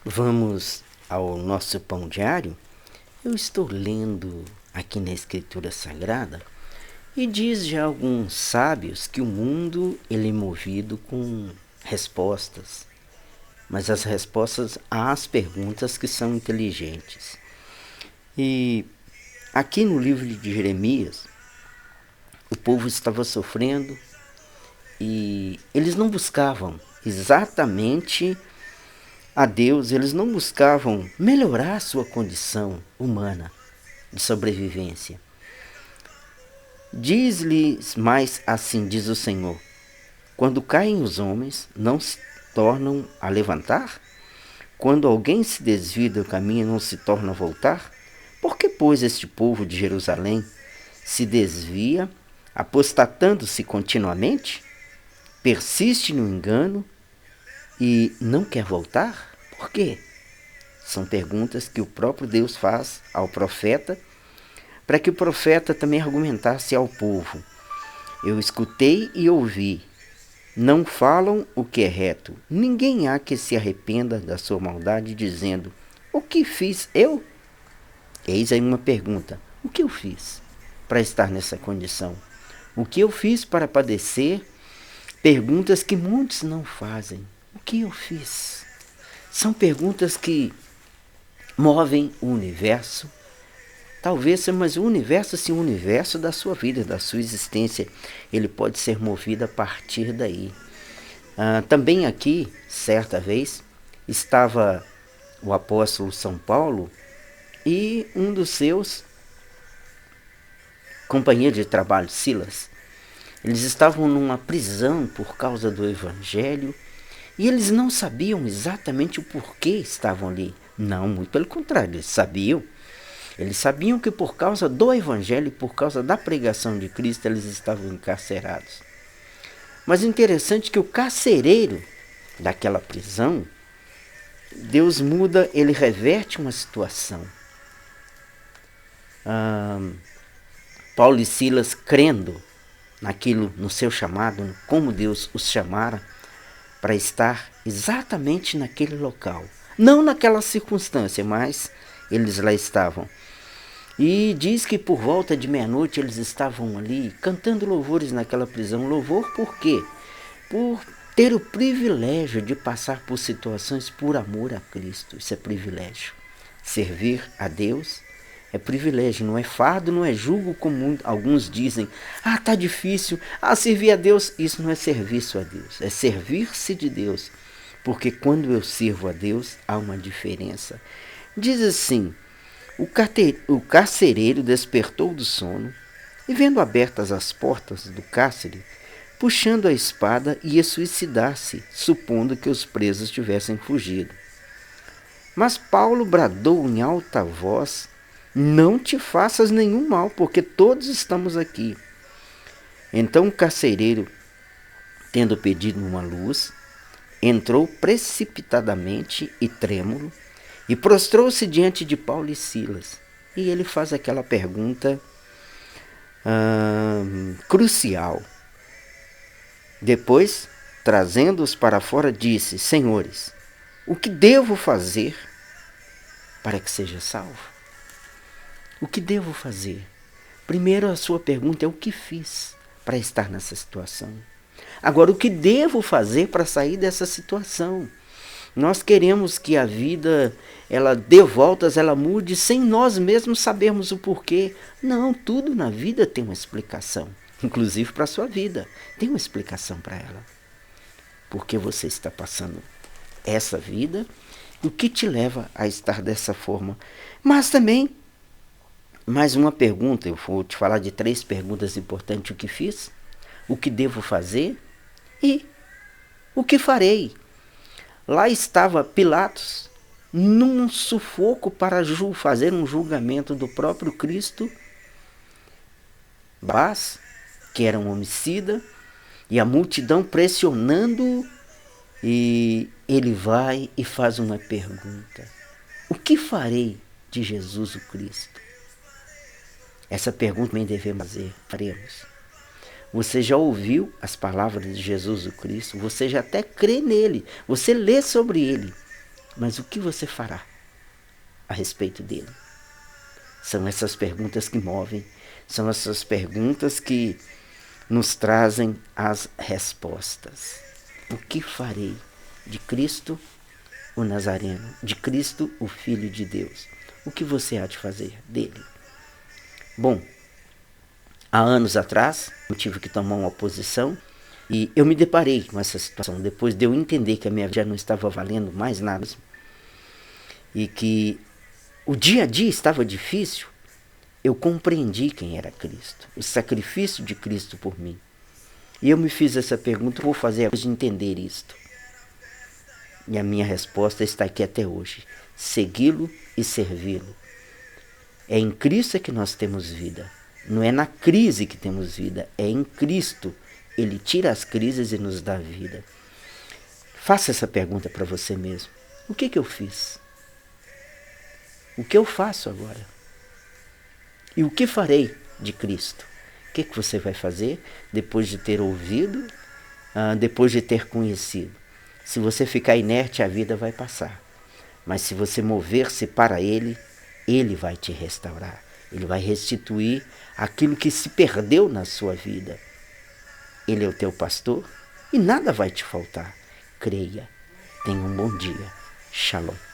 Vamos ao nosso pão diário? Eu estou lendo aqui na Escritura Sagrada e diz já alguns sábios que o mundo ele é movido com respostas, mas as respostas às perguntas que são inteligentes. E aqui no livro de Jeremias, o povo estava sofrendo e eles não buscavam exatamente a Deus, eles não buscavam melhorar a sua condição humana de sobrevivência. Diz-lhes mais assim, diz o Senhor: quando caem os homens, não se tornam a levantar? Quando alguém se desvia do caminho, não se torna a voltar? Por que, pois, este povo de Jerusalém se desvia, apostatando-se continuamente? Persiste no engano e não quer voltar? Por quê? São perguntas que o próprio Deus faz ao profeta, para que o profeta também argumentasse ao povo. Eu escutei e ouvi. Não falam o que é reto. Ninguém há que se arrependa da sua maldade, dizendo: o que fiz eu? Eis aí uma pergunta: o que eu fiz para estar nessa condição? O que eu fiz para padecer? Perguntas que muitos não fazem. O que eu fiz? São perguntas que movem o universo. Talvez, mas o universo, sim, o universo da sua vida, da sua existência, ele pode ser movido a partir daí. Também aqui, certa vez, estava o apóstolo São Paulo e um dos seus companheiros de trabalho, Silas. Eles estavam numa prisão por causa do evangelho e eles não sabiam exatamente o porquê estavam ali. Não, muito pelo contrário, eles sabiam. Eles sabiam que por causa do evangelho e por causa da pregação de Cristo eles estavam encarcerados. Mas interessante que o carcereiro daquela prisão, Deus muda, ele reverte uma situação. Paulo e Silas, crendo naquilo, no seu chamado, como Deus os chamara para estar exatamente naquele local. Não naquela circunstância, mas eles lá estavam. E diz que por volta de meia-noite eles estavam ali cantando louvores naquela prisão. Louvor por quê? Por ter o privilégio de passar por situações por amor a Cristo. Isso é privilégio. Servir a Deus é privilégio, não é fardo, não é jugo como alguns dizem. Ah, tá difícil. Ah, servir a Deus, isso não é serviço a Deus, é servir-se de Deus. Porque quando eu sirvo a Deus, há uma diferença. Diz assim: o carcereiro despertou do sono e, vendo abertas as portas do cárcere, puxando a espada, ia suicidar-se, supondo que os presos tivessem fugido. Mas Paulo bradou em alta voz: não te faças nenhum mal, porque todos estamos aqui. Então o carcereiro, tendo pedido uma luz, entrou precipitadamente e trêmulo, e prostrou-se diante de Paulo e Silas. E ele faz aquela pergunta crucial. Depois, trazendo-os para fora, disse: senhores, o que devo fazer para que seja salvo? O que devo fazer? Primeiro, a sua pergunta é: o que fiz para estar nessa situação? Agora, o que devo fazer para sair dessa situação? Nós queremos que a vida ela dê voltas, ela mude, sem nós mesmos sabermos o porquê. Não, tudo na vida tem uma explicação. Inclusive para a sua vida, tem uma explicação para ela. Por que você está passando essa vida? O que te leva a estar dessa forma? Mas também, mais uma pergunta, eu vou te falar de 3 perguntas importantes: o que fiz? O que devo fazer? E o que farei? Lá estava Pilatos, num sufoco para fazer um julgamento do próprio Cristo, Barrabás, que era um homicida, e a multidão pressionando, e ele vai e faz uma pergunta: o que farei de Jesus o Cristo? Essa pergunta também devemos fazer, faremos. Você já ouviu as palavras de Jesus o Cristo, você já até crê nele, você lê sobre ele. Mas o que você fará a respeito dele? São essas perguntas que movem, são essas perguntas que nos trazem as respostas. O que farei de Cristo o Nazareno, de Cristo o Filho de Deus? O que você há de fazer dele? Bom, há anos atrás eu tive que tomar uma posição e eu me deparei com essa situação depois de eu entender que a minha vida já não estava valendo mais nada e que o dia a dia estava difícil. Eu compreendi quem era Cristo, o sacrifício de Cristo por mim. E eu me fiz essa pergunta, vou fazer a de entender isto. E a minha resposta está aqui até hoje: segui-lo e servi-lo. É em Cristo que nós temos vida. Não é na crise que temos vida, é em Cristo. Ele tira as crises e nos dá vida. Faça essa pergunta para você mesmo. O que eu fiz? O que eu faço agora? E o que farei de Cristo? O que você vai fazer depois de ter ouvido, depois de ter conhecido? Se você ficar inerte, a vida vai passar. Mas se você mover-se para Ele, Ele vai te restaurar. Ele vai restituir aquilo que se perdeu na sua vida. Ele é o teu pastor e nada vai te faltar. Creia. Tenha um bom dia. Shalom.